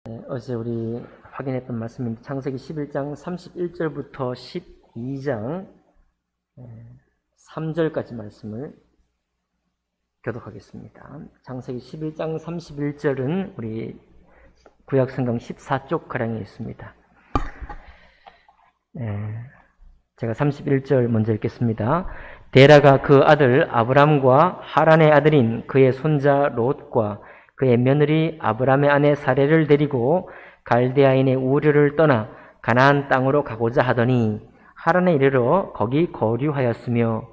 어제 우리 확인했던 말씀인 창세기 11장 31절부터 12장 3절까지 말씀을 교독하겠습니다. 창세기 11장 31절은 우리 구약성경 14쪽 가량에 있습니다. 제가 31절 먼저 읽겠습니다. 데라가 그 아들 아브람과 하란의 아들인 그의 손자 롯과 그의 며느리 아브람의 아내 사레를 데리고 갈대아인의 우르를 떠나 가나안 땅으로 가고자 하더니 하란에 이르러 거기 거류하였으며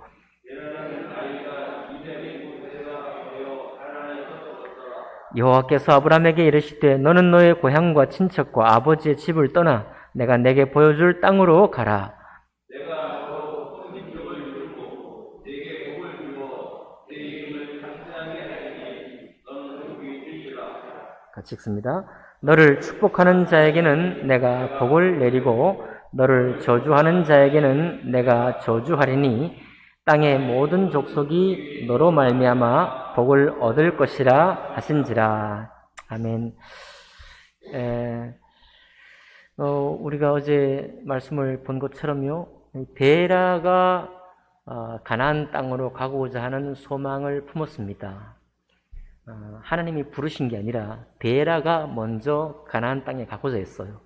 여호와께서 아브람에게 이르시되 너는 너의 고향과 친척과 아버지의 집을 떠나 내가 내게 보여줄 땅으로 가라. 같이 읽습니다. 너를 축복하는 자에게는 내가 복을 내리고 너를 저주하는 자에게는 내가 저주하리니 땅의 모든 족속이 너로 말미암아 복을 얻을 것이라 하신지라. 아멘. 우리가 어제 말씀을 본 것처럼요, 데라가 가나안 땅으로 가고자 하는 소망을 품었습니다. 하나님이 부르신 게 아니라 데라가 먼저 가나안 땅에 가고자 했어요.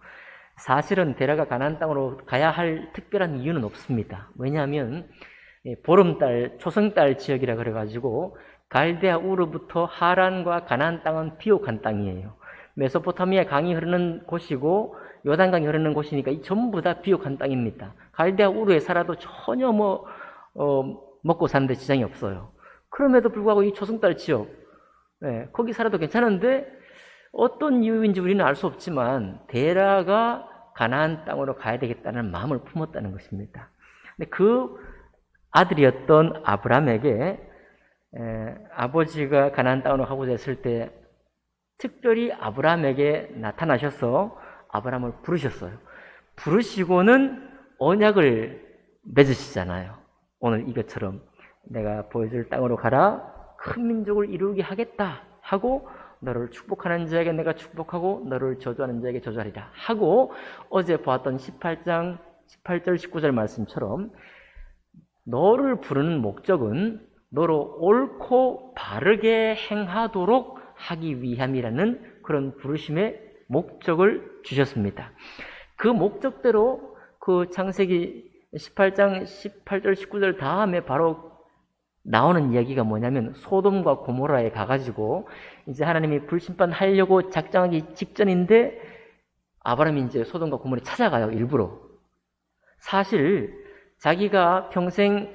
사실은 데라가 가나안 땅으로 가야 할 특별한 이유는 없습니다. 왜냐하면 보름달, 초승달 지역이라 그래가지고 갈대아 우르부터 하란과 가나안 땅은 비옥한 땅이에요. 메소포타미아 강이 흐르는 곳이고 요단강이 흐르는 곳이니까 이 전부 다 비옥한 땅입니다. 갈대아 우르에 살아도 전혀 먹고 사는데 지장이 없어요. 그럼에도 불구하고 이 초승달 지역, 거기 살아도 괜찮은데 어떤 이유인지 우리는 알 수 없지만 데라가 가나안 땅으로 가야 되겠다는 마음을 품었다는 것입니다. 근데 그 아들이었던 아브람에게 아버지가 가나안 땅으로 가고자 했을 때 특별히 아브람에게 나타나셔서 아브람을 부르셨어요. 부르시고는 언약을 맺으시잖아요. 오늘 이것처럼 내가 보여줄 땅으로 가라, 큰 민족을 이루게 하겠다 하고 너를 축복하는 자에게 내가 축복하고 너를 저주하는 자에게 저주하리라 하고 어제 보았던 18장 18절 19절 말씀처럼 너를 부르는 목적은 너로 옳고 바르게 행하도록 하기 위함이라는 그런 부르심의 목적을 주셨습니다. 그 목적대로 그 창세기 18장 18절 19절 다음에 바로 나오는 이야기가 뭐냐면 소돔과 고모라에 가가지고 이제 하나님이 불심판하려고 작정하기 직전인데 아브라함이 이제 소돔과 고모라에 찾아가요. 일부러. 사실 자기가 평생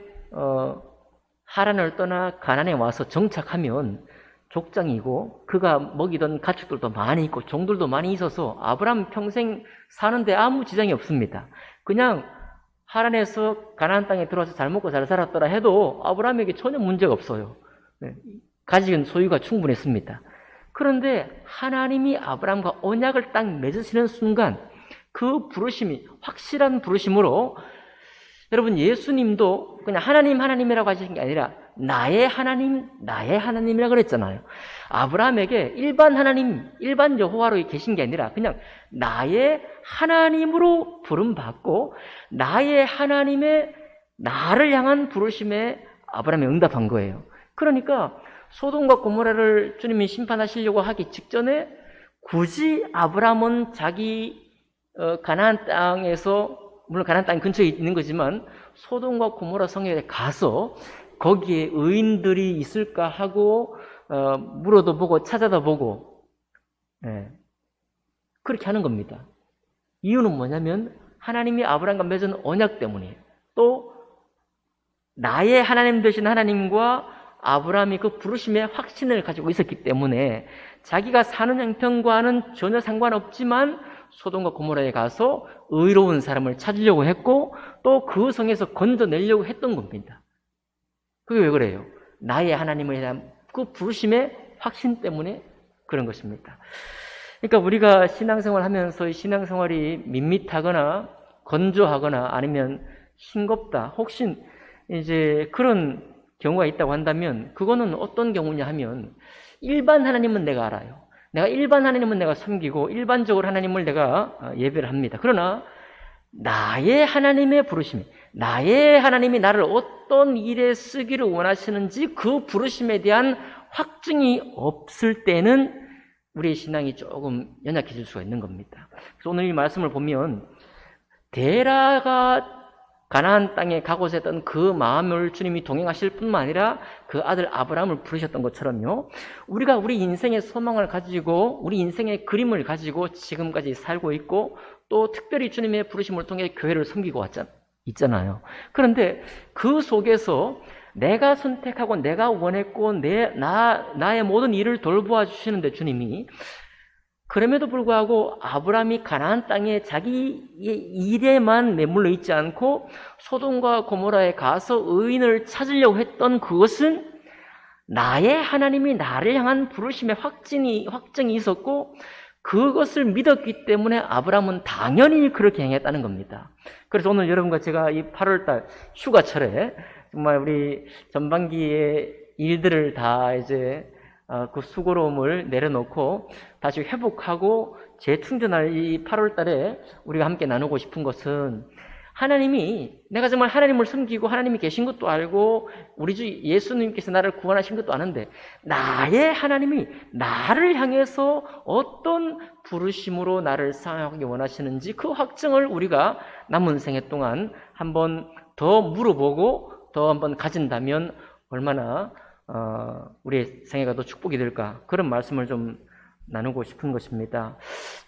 하란을 떠나 가나안에 와서 정착하면 족장이고 그가 먹이던 가축들도 많이 있고 종들도 많이 있어서 아브라함 평생 사는데 아무 지장이 없습니다. 그냥 하란에서 가나안 땅에 들어와서 잘 먹고 잘 살았더라 해도 아브라함에게 전혀 문제가 없어요. 가진 소유가 충분했습니다. 그런데 하나님이 아브라함과 언약을 딱 맺으시는 순간 그 부르심이 확실한 부르심으로 여러분 예수님도 그냥 하나님이라고 하시는 게 아니라 나의 하나님이라고 그랬잖아요. 아브라함에게 일반 하나님, 일반 여호와로 계신 게 아니라 그냥 나의 하나님으로 부름받고 나의 하나님의 나를 향한 부르심에 아브라함이 응답한 거예요. 그러니까 소돔과 고모라를 주님이 심판하시려고 하기 직전에 굳이 아브라함은 자기 가나안 땅에서 물론 가나안 땅 근처에 있는 거지만 소돔과 고모라 성에 가서 거기에 의인들이 있을까 하고 물어도 보고 찾아다 보고 그렇게 하는 겁니다. 이유는 뭐냐면 하나님이 아브라함과 맺은 언약 때문이에요. 또 나의 하나님 되신 하나님과 아브라함이 그 부르심의 확신을 가지고 있었기 때문에 자기가 사는 형편과는 전혀 상관없지만 소돔과 고모라에 가서 의로운 사람을 찾으려고 했고 또 그 성에서 건져내려고 했던 겁니다. 그게 왜 그래요? 나의 하나님에 대한 그 부르심의 확신 때문에 그런 것입니다. 그러니까 우리가 신앙생활 하면서 신앙생활이 밋밋하거나 건조하거나 아니면 싱겁다, 혹시 이제 그런 경우가 있다고 한다면 그거는 어떤 경우냐 하면 일반 하나님은 내가 알아요. 내가 일반 하나님은 내가 섬기고 일반적으로 하나님을 내가 예배를 합니다. 그러나 나의 하나님의 부르심, 나의 하나님이 나를 어떤 일에 쓰기를 원하시는지 그 부르심에 대한 확증이 없을 때는 우리의 신앙이 조금 연약해질 수가 있는 겁니다. 그래서 오늘 이 말씀을 보면 데라가 가나안 땅에 가고자 했던 그 마음을 주님이 동행하실 뿐만 아니라 그 아들 아브라함을 부르셨던 것처럼요, 우리가 우리 인생의 소망을 가지고 우리 인생의 그림을 가지고 지금까지 살고 있고 또 특별히 주님의 부르심을 통해 교회를 섬기고 있잖아요. 그런데 그 속에서 내가 선택하고 내가 원했고 나의 모든 일을 돌보아 주시는데 주님이, 그럼에도 불구하고 아브라함이 가나안 땅에 자기 일에만 매물러 있지 않고 소돔과 고모라에 가서 의인을 찾으려고 했던 그것은 나의 하나님이 나를 향한 부르심의 확증이 있었고 그것을 믿었기 때문에 아브라함은 당연히 그렇게 행했다는 겁니다. 그래서 오늘 여러분과 제가 이 8월달 휴가철에 정말 우리 전반기의 일들을 다 이제 그 수고로움을 내려놓고 다시 회복하고 재충전할 이 8월달에 우리가 함께 나누고 싶은 것은, 하나님이, 내가 정말 하나님을 섬기고 하나님이 계신 것도 알고 우리 주 예수님께서 나를 구원하신 것도 아는데 나의 하나님이 나를 향해서 어떤 부르심으로 나를 사용하기 원하시는지 그 확증을 우리가 남은 생애 동안 한번 더 물어보고 더 한번 가진다면 얼마나 우리의 생애가 더 축복이 될까, 그런 말씀을 좀 나누고 싶은 것입니다.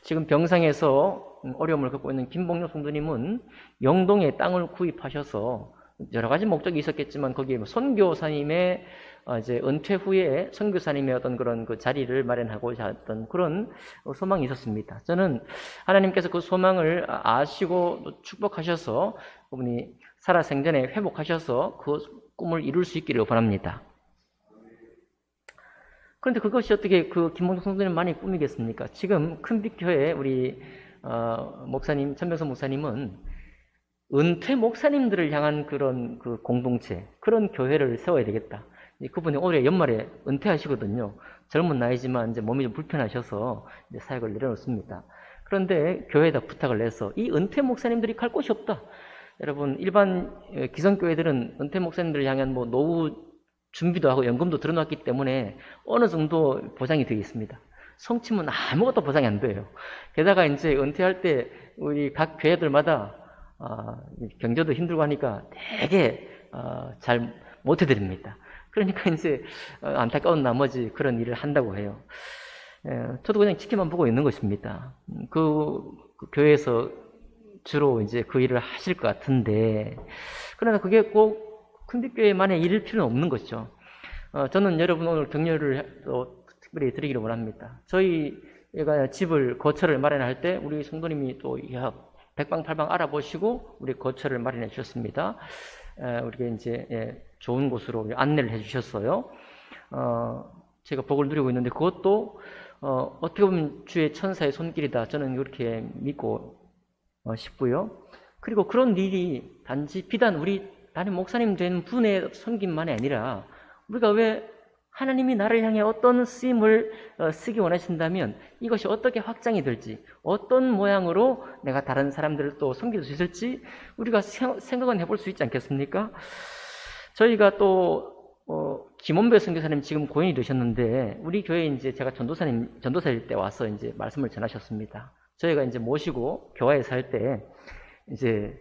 지금 병상에서 어려움을 겪고 있는 김봉룡 성도님은 영동에 땅을 구입하셔서 여러 가지 목적이 있었겠지만 거기에 선교사님의 이제 은퇴 후에 선교사님의 어떤 그런 그 자리를 마련하고자 했던 그런 소망이 있었습니다. 저는 하나님께서 그 소망을 아시고 축복하셔서 그분이 살아생전에 회복하셔서 그 꿈을 이룰 수 있기를 바랍니다. 그런데 그것이 어떻게 그 김봉종 성도님만의 꿈이겠습니까? 지금 큰빛교회 우리 목사님, 천병선 목사님은 은퇴 목사님들을 향한 그런 그 공동체, 그런 교회를 세워야 되겠다. 그분이 올해 연말에 은퇴하시거든요. 젊은 나이지만 이제 몸이 좀 불편하셔서 이제 사역을 내려놓습니다. 그런데 교회에다 부탁을 내서 이 은퇴 목사님들이 갈 곳이 없다. 여러분, 일반 기성교회들은 은퇴 목사님들을 향한 뭐 노후 준비도 하고 연금도 들어놨기 때문에 어느 정도 보장이 되어 있습니다. 성취면 아무것도 보장이 안 돼요. 게다가 이제 은퇴할 때 우리 각 교회들마다 경제도 힘들고 하니까 되게 잘 못 해드립니다. 그러니까 이제 안타까운 나머지 그런 일을 한다고 해요. 저도 그냥 지켜만 보고 있는 것입니다. 그 교회에서 주로 이제 그 일을 하실 것 같은데, 그러나 그게 꼭 큰빛교회만의 일일 필요는 없는 것이죠. 저는 여러분 오늘 격려를 또 특별히 드리기를 원합니다. 저희가 집을, 거처를 마련할 때 우리 성도님이 또 백방팔방 알아보시고 우리 거처를 마련해 주셨습니다. 우리가 이제 좋은 곳으로 안내를 해 주셨어요. 제가 복을 누리고 있는데 그것도 어떻게 보면 주의 천사의 손길이다, 저는 이렇게 믿고 싶고요. 그리고 그런 일이 단지 비단 우리 나는 목사님 된 분의 섬김만이 아니라 우리가 왜 하나님이 나를 향해 어떤 쓰임을 쓰기 원하신다면 이것이 어떻게 확장이 될지, 어떤 모양으로 내가 다른 사람들을 또 섬길 수 있을지 우리가 생각은 해볼 수 있지 않겠습니까? 저희가 또 김원배 선교사님 지금 고인이 되셨는데 우리 교회에 이제 제가 전도사일 때 와서 이제 말씀을 전하셨습니다. 저희가 이제 모시고 교회에 살 때 이제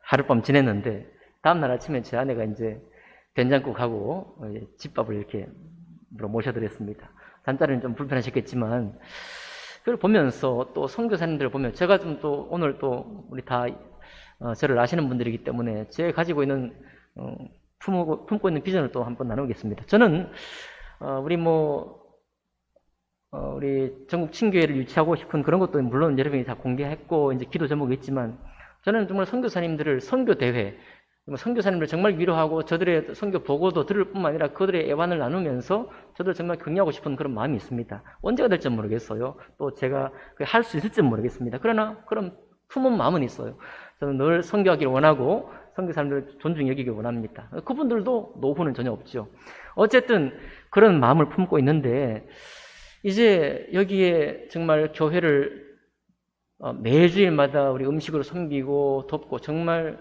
하룻밤 지냈는데 다음날 아침에 제 아내가 이제 된장국하고 집밥을 이렇게 모셔드렸습니다. 잠자리는 좀 불편하셨겠지만 그걸 보면서 또 선교사님들을 보면 제가 좀 또 오늘 또 우리 다 저를 아시는 분들이기 때문에 제가 가지고 있는 품고 있는 비전을 또 한번 나누겠습니다. 저는 우리 전국 친교회를 유치하고 싶은 그런 것도 물론 여러분이 다 공개했고 이제 기도 제목이 있지만 저는 정말 선교사님들을 선교대회, 선교사님들 정말 위로하고 저들의 선교 보고도 들을 뿐만 아니라 그들의 애환을 나누면서 저들 정말 격려하고 싶은 그런 마음이 있습니다. 언제가 될지 모르겠어요. 또 제가 할 수 있을지 모르겠습니다. 그러나 그런 품은 마음은 있어요. 저는 늘 선교하기를 원하고 선교사님들을 존중히 여기길 원합니다. 그분들도 노후는 전혀 없죠. 어쨌든 그런 마음을 품고 있는데 이제 여기에 정말 교회를 매주일마다 우리 음식으로 섬기고 돕고 정말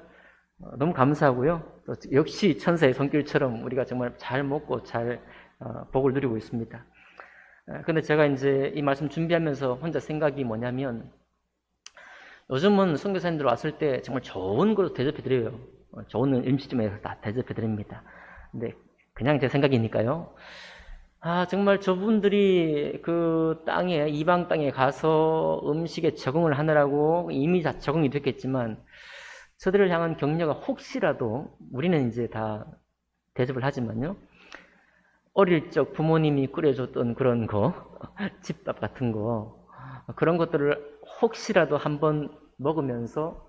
너무 감사하고요. 또 역시 천사의 손길처럼 우리가 정말 잘 먹고 잘 복을 누리고 있습니다. 근데 제가 이제 이 말씀 준비하면서 혼자 생각이 뭐냐면, 요즘은 선교사님들 왔을 때 정말 좋은 걸 대접해드려요. 좋은 음식점에서 다 대접해드립니다. 근데 그냥 제 생각이니까요. 정말 저분들이 그 땅에, 이방 땅에 가서 음식에 적응을 하느라고 이미 다 적응이 됐겠지만, 저들을 향한 격려가 혹시라도, 우리는 이제 다 대접을 하지만요, 어릴 적 부모님이 끓여줬던 그런 거, 집밥 같은 거, 그런 것들을 혹시라도 한번 먹으면서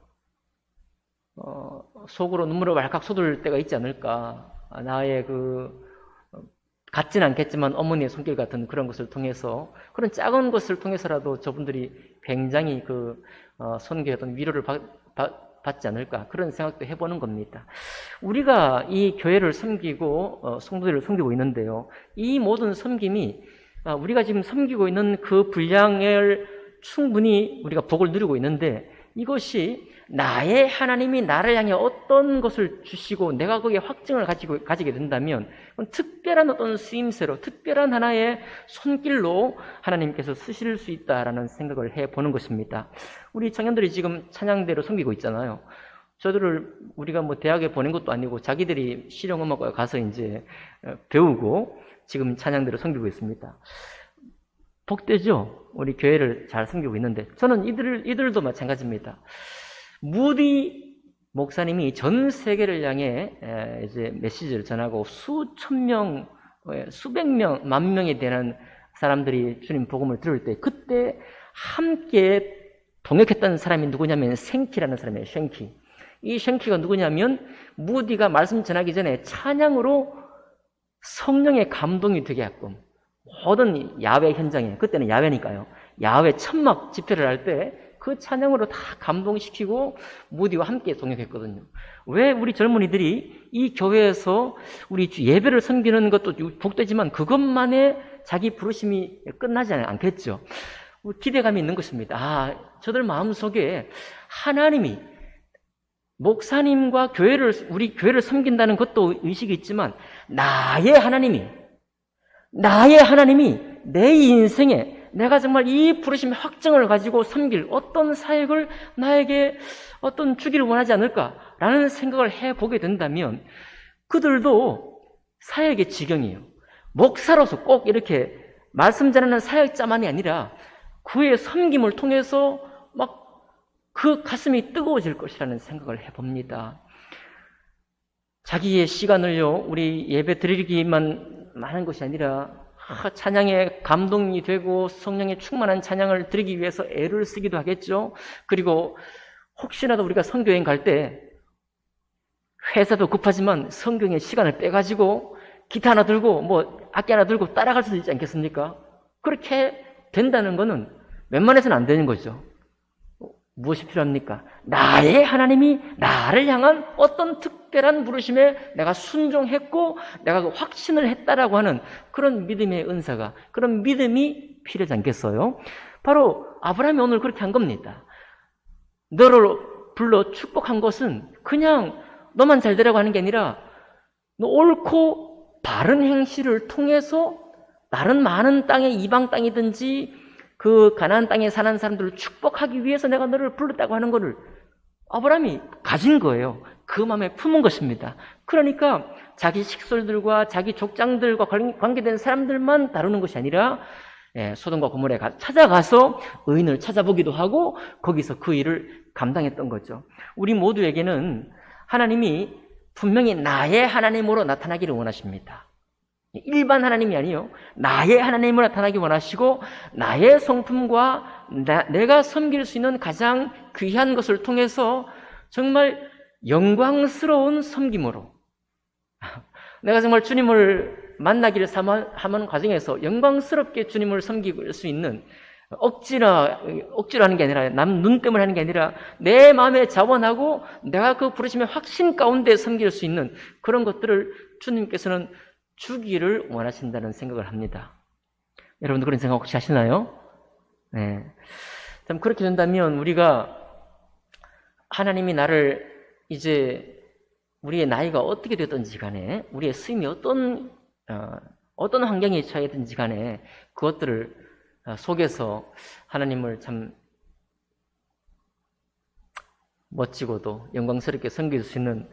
속으로 눈물을 왈칵 쏟을 때가 있지 않을까. 나의 같진 않겠지만 어머니의 손길 같은 그런 것을 통해서, 그런 작은 것을 통해서라도 저분들이 굉장히 선교의 어떤 위로를 받지 않을까, 그런 생각도 해보는 겁니다. 우리가 이 교회를 섬기고 성도들을 섬기고 있는데요, 이 모든 섬김이 우리가 지금 섬기고 있는 그 분량을 충분히 우리가 복을 누리고 있는데, 이것이 나의 하나님이 나를 향해 어떤 것을 주시고 내가 거기에 확증을 가지게 된다면, 특별한 어떤 쓰임새로, 특별한 하나의 손길로 하나님께서 쓰실 수 있다라는 생각을 해보는 것입니다. 우리 청년들이 지금 찬양대로 섬기고 있잖아요. 저들을 우리가 대학에 보낸 것도 아니고 자기들이 실용음악과에 가서 이제 배우고 지금 찬양대로 섬기고 있습니다. 복되죠? 우리 교회를 잘 섬기고 있는데, 저는 이들도 마찬가지입니다. 무디 목사님이 전 세계를 향해 이제 메시지를 전하고 수천 명, 수백 명, 만 명에 대한 사람들이 주님 복음을 들을 때, 그때 함께 동역했던 사람이 누구냐면 생키라는 사람이에요. 생키. 이 생키가 누구냐면, 무디가 말씀 전하기 전에 찬양으로 성령의 감동이 되게 하고, 모든 야외 현장에, 그때는 야외니까요, 야외 천막 집회를 할 때 그 찬양으로 다 감동시키고 무디와 함께 동역했거든요. 왜 우리 젊은이들이 이 교회에서 우리 예배를 섬기는 것도 복되지만 그것만의 자기 부르심이 끝나지 않겠죠. 기대감이 있는 것입니다. 저들 마음속에 하나님이, 목사님과 우리 교회를 섬긴다는 것도 의식이 있지만, 나의 하나님이 내 인생에 내가 정말 이 부르심의 확증을 가지고 섬길 어떤 사역을 나에게 주기를 원하지 않을까라는 생각을 해보게 된다면, 그들도 사역의 지경이에요. 목사로서 꼭 이렇게 말씀 전하는 사역자만이 아니라 그의 섬김을 통해서 막 그 가슴이 뜨거워질 것이라는 생각을 해봅니다. 자기의 시간을요, 우리 예배 드리기만 하는 것이 아니라 찬양에 감동이 되고 성령의 충만한 찬양을 드리기 위해서 애를 쓰기도 하겠죠. 그리고 혹시라도 우리가 선교여행 갈 때 회사도 급하지만 성경의 시간을 빼가지고 기타 하나 들고 악기 하나 들고 따라갈 수도 있지 않겠습니까? 그렇게 된다는 것은 웬만해서는 안 되는 거죠. 무엇이 필요합니까? 나의 하나님이 나를 향한 어떤 특별한 부르심에 내가 순종했고 내가 확신을 했다라고 하는 그런 믿음의 은사가, 그런 믿음이 필요하지 않겠어요? 바로 아브라함이 오늘 그렇게 한 겁니다. 너를 불러 축복한 것은 그냥 너만 잘 되라고 하는 게 아니라, 너 옳고 바른 행실을 통해서 다른 많은 땅에, 이방 땅이든지 그 가나안 땅에 사는 사람들을 축복하기 위해서 내가 너를 불렀다고 하는 것을 아브라함이 가진 거예요. 그 마음에 품은 것입니다. 그러니까 자기 식솔들과 자기 족장들과 관계된 사람들만 다루는 것이 아니라 소돔과 고모라에 찾아가서 의인을 찾아보기도 하고 거기서 그 일을 감당했던 거죠. 우리 모두에게는 하나님이 분명히 나의 하나님으로 나타나기를 원하십니다. 일반 하나님이 아니요, 나의 하나님으로 나타나기 원하시고, 나의 성품과 내가 섬길 수 있는 가장 귀한 것을 통해서 정말 영광스러운 섬김으로, 내가 정말 주님을 만나기를 하는 과정에서 영광스럽게 주님을 섬길 수 있는, 억지로 하는 게 아니라, 남 눈 때문에 하는 게 아니라 내 마음에 자원하고 내가 그 부르심의 확신 가운데 섬길 수 있는 그런 것들을 주님께서는 주기를 원하신다는 생각을 합니다. 여러분도 그런 생각 혹시 하시나요? 네. 참 그렇게 된다면 우리가 하나님이 나를 이제 우리의 나이가 어떻게 되든지 간에 우리의 삶이 어떤 환경에 처해든지 간에 그것들을 속에서 하나님을 참 멋지고도 영광스럽게 섬길 수 있는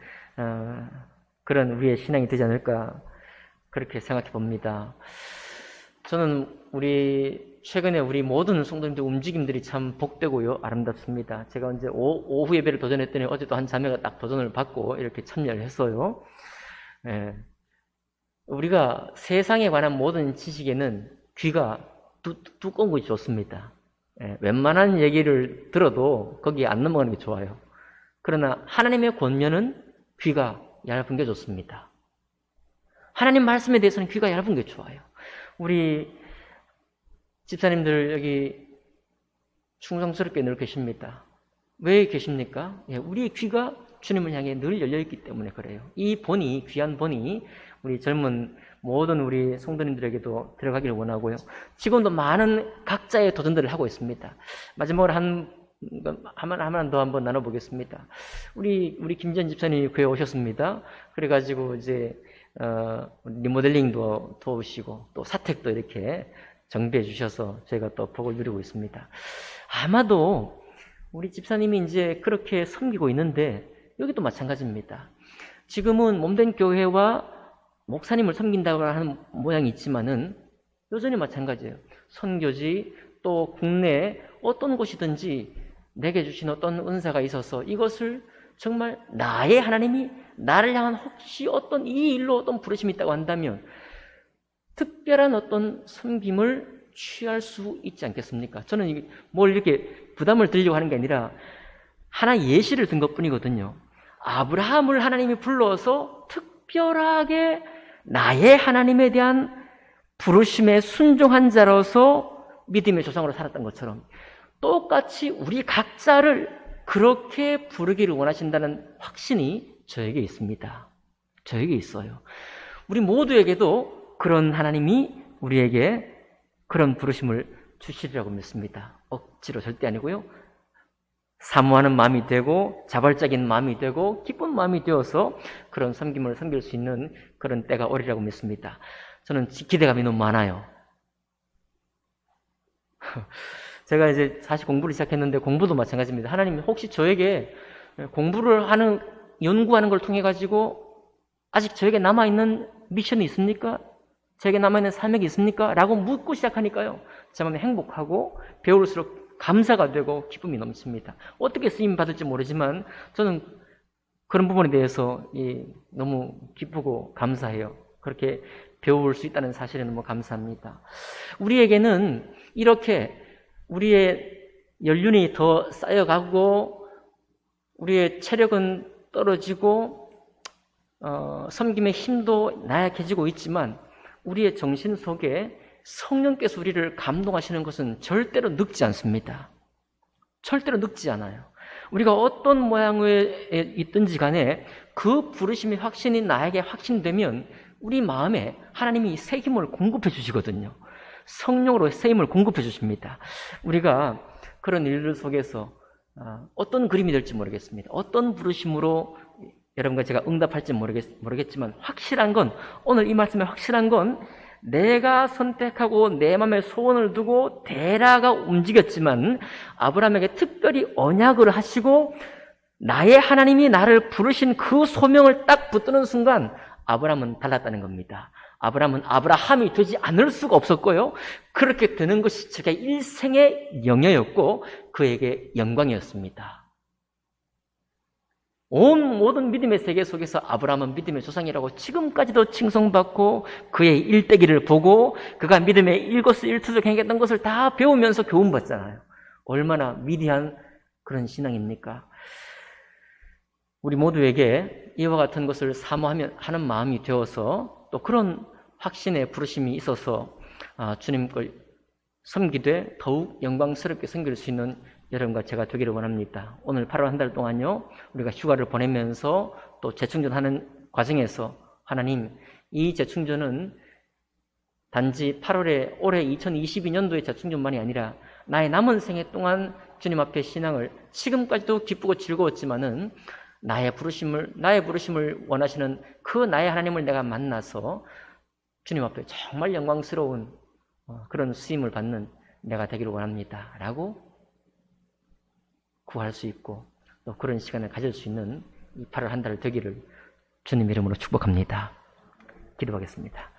그런 우리의 신앙이 되지 않을까 그렇게 생각해 봅니다. 저는 최근에 우리 모든 성도님들 움직임들이 참 복되고요 아름답습니다. 제가 언제 오후 예배를 도전했더니 어제도 한 자매가 딱 도전을 받고 이렇게 참여를 했어요. 예. 우리가 세상에 관한 모든 지식에는 귀가 두꺼운 것이 좋습니다. 예. 웬만한 얘기를 들어도 거기에 안 넘어가는 게 좋아요. 그러나 하나님의 권면은 귀가 얇은 게 좋습니다. 하나님 말씀에 대해서는 귀가 얇은 게 좋아요. 우리 집사님들 여기 충성스럽게 늘 계십니다. 왜 계십니까? 예, 우리의 귀가 주님을 향해 늘 열려있기 때문에 그래요. 이 본이, 귀한 본이 우리 젊은 모든 우리 성도님들에게도 들어가기를 원하고요. 지금도 많은 각자의 도전들을 하고 있습니다. 마지막으로 하나만 더 한번 나눠보겠습니다. 우리 김전 집사님이 교회에 오셨습니다. 그래가지고 이제 리모델링도 도우시고 또 사택도 이렇게 정비해 주셔서 저희가 또 복을 누리고 있습니다. 아마도 우리 집사님이 이제 그렇게 섬기고 있는데 여기도 마찬가지입니다. 지금은 몸된 교회와 목사님을 섬긴다고 하는 모양이 있지만은 여전히 마찬가지예요. 선교지 또 국내 어떤 곳이든지 내게 주신 어떤 은사가 있어서 이것을 정말 나의 하나님이 나를 향한 혹시 어떤 이 일로 어떤 부르심이 있다고 한다면 특별한 어떤 섬김을 취할 수 있지 않겠습니까? 저는 뭘 이렇게 부담을 드리려고 하는 게 아니라 하나 예시를 든 것뿐이거든요. 아브라함을 하나님이 불러서 특별하게 나의 하나님에 대한 부르심에 순종한 자로서 믿음의 조상으로 살았던 것처럼 똑같이 우리 각자를 그렇게 부르기를 원하신다는 확신이 저에게 있습니다. 저에게 있어요. 우리 모두에게도 그런 하나님이 우리에게 그런 부르심을 주시리라고 믿습니다. 억지로 절대 아니고요. 사모하는 마음이 되고 자발적인 마음이 되고 기쁜 마음이 되어서 그런 섬김을 섬길 수 있는 그런 때가 오리라고 믿습니다. 저는 기대감이 너무 많아요. 제가 이제 사실 공부를 시작했는데 공부도 마찬가지입니다. 하나님이 혹시 저에게 공부를 연구하는 걸 통해 가지고 아직 저에게 남아있는 미션이 있습니까? 저에게 남아있는 사명이 있습니까? 라고 묻고 시작하니까요. 제 마음이 행복하고 배울수록 감사가 되고 기쁨이 넘칩니다. 어떻게 쓰임 받을지 모르지만 저는 그런 부분에 대해서 너무 기쁘고 감사해요. 그렇게 배울 수 있다는 사실에 너무 감사합니다. 우리에게는 이렇게 우리의 연륜이 더 쌓여가고 우리의 체력은 떨어지고 섬김의 힘도 나약해지고 있지만 우리의 정신 속에 성령께서 우리를 감동하시는 것은 절대로 늙지 않습니다. 절대로 늙지 않아요. 우리가 어떤 모양에 있든지 간에 그 부르심의 확신이 나에게 확신되면 우리 마음에 하나님이 새 힘을 공급해 주시거든요. 성령으로 새 힘을 공급해 주십니다. 우리가 그런 일들 속에서 어떤 그림이 될지 모르겠습니다. 어떤 부르심으로 여러분과 제가 응답할지 모르겠지만 확실한 건 오늘 이 말씀에 확실한 건 내가 선택하고 내 마음에 소원을 두고 데라가 움직였지만 아브라함에게 특별히 언약을 하시고 나의 하나님이 나를 부르신 그 소명을 딱 붙드는 순간 아브라함은 달랐다는 겁니다. 아브라함은 아브라함이 되지 않을 수가 없었고요. 그렇게 되는 것이 제가 일생의 영예였고 그에게 영광이었습니다. 온 모든 믿음의 세계 속에서 아브라함은 믿음의 조상이라고 지금까지도 칭송받고 그의 일대기를 보고 그가 믿음의 일거수일투족을 행했던 것을 다 배우면서 교훈받잖아요. 얼마나 위대한 그런 신앙입니까? 우리 모두에게 이와 같은 것을 사모하는 마음이 되어서 또 그런 확신의 부르심이 있어서 주님 걸 섬기되 더욱 영광스럽게 섬길 수 있는 여러분과 제가 되기를 원합니다. 오늘 8월 한 달 동안요, 우리가 휴가를 보내면서 또 재충전하는 과정에서 하나님, 이 재충전은 단지 8월에 올해 2022년도의 재충전만이 아니라 나의 남은 생애 동안 주님 앞에 신앙을 지금까지도 기쁘고 즐거웠지만은 나의 부르심을 원하시는 그 나의 하나님을 내가 만나서 주님 앞에 정말 영광스러운 그런 쓰임을 받는 내가 되기를 원합니다. 라고 구할 수 있고 또 그런 시간을 가질 수 있는 이 8월 한 달 되기를 주님 이름으로 축복합니다. 기도하겠습니다.